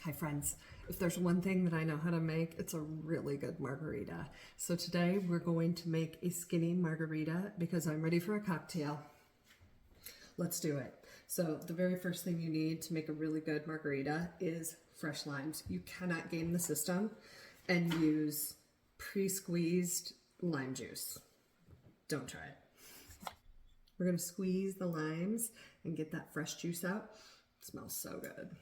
Hi friends, if there's one thing that I know how to make, it's a really good margarita. So today we're going to make a skinny margarita because I'm ready for a cocktail. Let's do it. So the very first thing you need to make a really good margarita is fresh limes. You cannot game the system and use pre-squeezed lime juice. Don't try it. We're gonna squeeze the limes and get that fresh juice out. It smells so good.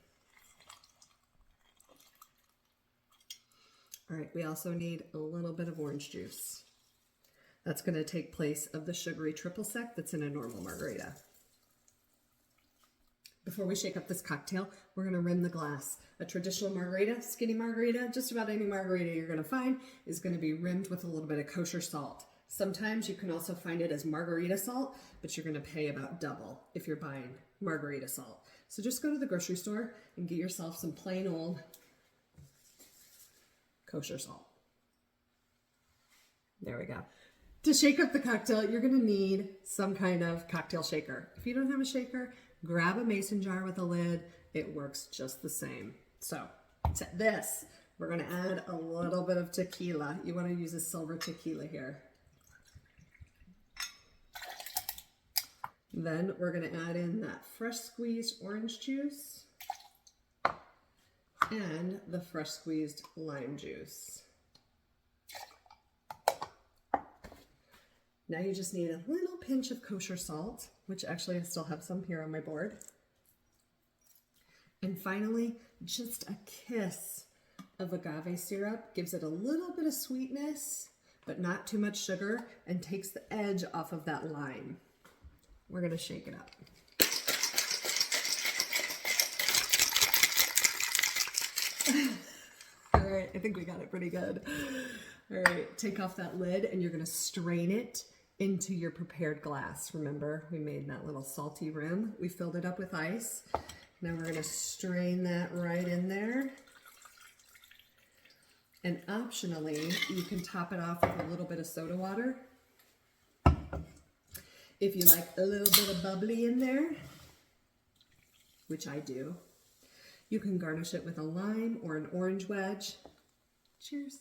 All right, we also need a little bit of orange juice. That's gonna take place of the sugary triple sec that's in a normal margarita. Before we shake up this cocktail, we're gonna rim the glass. A traditional margarita, skinny margarita, just about any margarita you're gonna find is gonna be rimmed with a little bit of kosher salt. Sometimes you can also find it as margarita salt, but you're gonna pay about double if you're buying margarita salt. So just go to the grocery store and get yourself some plain old kosher salt. There we go. To shake up the cocktail, you're gonna need some kind of cocktail shaker. If you don't have a shaker, grab a mason jar with a lid. It works just the same. So to this, we're gonna add a little bit of tequila. You wanna use a silver tequila here. Then we're gonna add in that fresh squeezed orange juice and the fresh squeezed lime juice. Now you just need a little pinch of kosher salt, which actually I still have some here on my board. And finally, just a kiss of agave syrup. Gives it a little bit of sweetness, but not too much sugar, and takes the edge off of that lime. We're gonna shake it up. All right, I think we got it pretty good. All right, take off that lid and you're gonna strain it into your prepared glass. Remember, we made that little salty rim. We filled it up with ice. Now we're gonna strain that right in there. And optionally, you can top it off with a little bit of soda water. If you like a little bit of bubbly in there, which I do, you can garnish it with a lime or an orange wedge. Cheers.